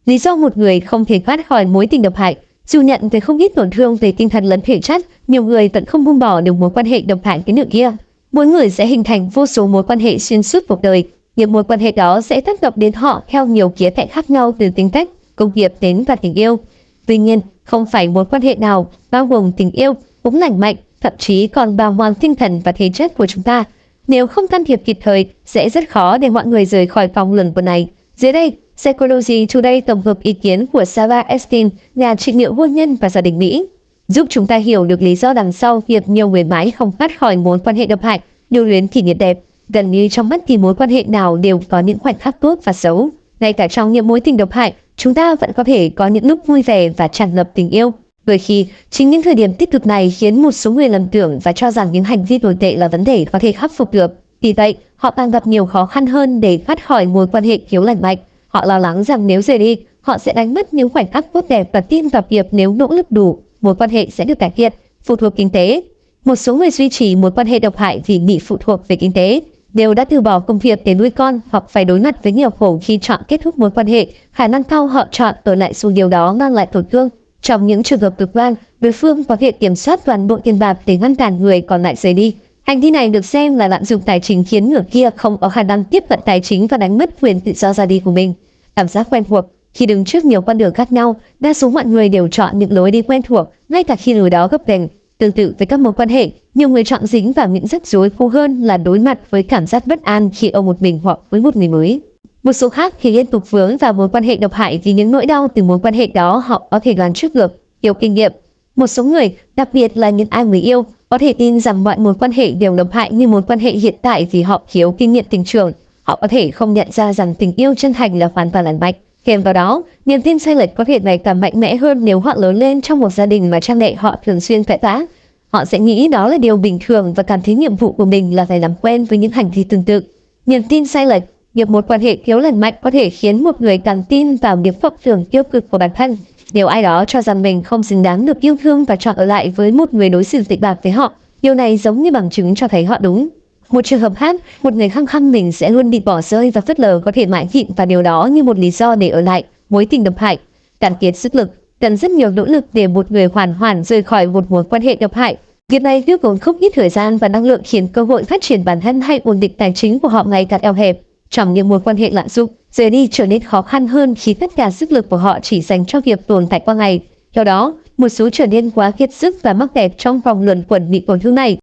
Lý do một người không thể thoát khỏi mối tình độc hại. Dù nhận về không ít tổn thương về tinh thần lẫn thể chất, nhiều người vẫn không buông bỏ được mối quan hệ độc hại với nửa kia. Mỗi người sẽ hình thành vô số mối quan hệ xuyên suốt cuộc đời. Những mối quan hệ đó sẽ tác động đến họ theo nhiều khía cạnh khác nhau, từ tính cách, công việc đến và tình yêu. Tuy nhiên, không phải mối quan hệ nào, bao gồm tình yêu, cũng lành mạnh, thậm chí còn bào mòn tinh thần và thể chất của chúng ta. Nếu không can thiệp kịp thời, sẽ rất khó để mọi người rời khỏi vòng luẩn quẩn này. Dưới đây, Psychology Today tổng hợp ý kiến của Sarah Epstein, nhà trị liệu hôn nhân và gia đình Mỹ, giúp chúng ta hiểu được lý do đằng sau việc nhiều người mãi không thoát khỏi mối quan hệ độc hại, lưu luyến kỷ niệm đẹp. Gần như trong bất kỳ mối quan hệ nào đều có những khoảnh khắc tốt và xấu. Ngay cả trong những mối tình độc hại, chúng ta vẫn có thể có những lúc vui vẻ và tràn ngập tình yêu. Đôi khi, chính những thời điểm tích cực này khiến một số người lầm tưởng và cho rằng những hành vi tồi tệ là vấn đề có thể khắc phục được. Vì vậy, họ đang gặp nhiều khó khăn hơn để thoát khỏi mối quan hệ thiếu lành mạnh. Họ lo lắng rằng nếu rời đi, họ sẽ đánh mất những khoảnh khắc tốt đẹp và tin vào việc nếu nỗ lực đủ, mối quan hệ sẽ được cải thiện. Phụ thuộc kinh tế. Một số người duy trì mối quan hệ độc hại vì bị phụ thuộc về kinh tế, đều đã từ bỏ công việc để nuôi con hoặc phải đối mặt với nhiều khổ khi chọn kết thúc mối quan hệ. Khả năng cao họ chọn ở lại dù điều đó mang lại tổn thương. Trong những trường hợp cực đoan, đối phương có thể kiểm soát toàn bộ tiền bạc để ngăn cản người còn lại rời đi. Hành vi này được xem là lạm dụng tài chính, khiến người kia không có khả năng tiếp cận tài chính và đánh mất quyền tự do ra đi của mình. Cảm giác quen thuộc. Khi đứng trước nhiều con đường khác nhau, đa số mọi người đều chọn những lối đi quen thuộc, ngay cả khi lối đó gập ghềnh. Tương tự với các mối quan hệ, nhiều người chọn dính vào những rắc rối khô hơn là đối mặt với cảm giác bất an khi ở một mình hoặc với một người mới. Một số khác thì liên tục vướng vào mối quan hệ độc hại vì những nỗi đau từ mối quan hệ đó họ có thể đoán trước được, thiếu kinh nghiệm. Một số người, đặc biệt là những ai người yêu, có thể tin rằng mọi mối quan hệ đều độc hại như mối quan hệ hiện tại vì họ thiếu kinh nghiệm tình trường. Họ có thể không nhận ra rằng tình yêu chân thành là hoàn toàn lành mạnh. Kèm vào đó, niềm tin sai lệch có thể ngày càng mạnh mẽ hơn nếu họ lớn lên trong một gia đình mà cha mẹ họ thường xuyên cãi vã. Họ sẽ nghĩ đó là điều bình thường và cảm thấy nhiệm vụ của mình là phải làm quen với những hành vi tương tự. Niềm tin sai lệch, việc mối quan hệ thiếu lành mạnh có thể khiến một người càng tin vào những vọng tưởng tiêu cực của bản thân. Nếu ai đó cho rằng mình không xứng đáng được yêu thương và chọn ở lại với một người đối xử tệ bạc với họ, điều này giống như bằng chứng cho thấy họ đúng. Một trường hợp khác, một người khăng khăng mình sẽ luôn bị bỏ rơi và phớt lờ có thể mãi nhịn vào điều đó như một lý do để ở lại. Mối tình độc hại cạn kiệt sức lực, cần rất nhiều nỗ lực để một người hoàn toàn rời khỏi một mối quan hệ độc hại. Việc này tiêu tốn không ít thời gian và năng lượng, khiến cơ hội phát triển bản thân hay ổn định tài chính của họ ngày càng eo hẹp. Trong những mối quan hệ lạm dụng, rời đi trở nên khó khăn hơn khi tất cả sức lực của họ chỉ dành cho việc tồn tại qua ngày. Theo đó, một số trở nên quá kiệt sức và mắc kẹt trong vòng luẩn quẩn bị tổn thương này.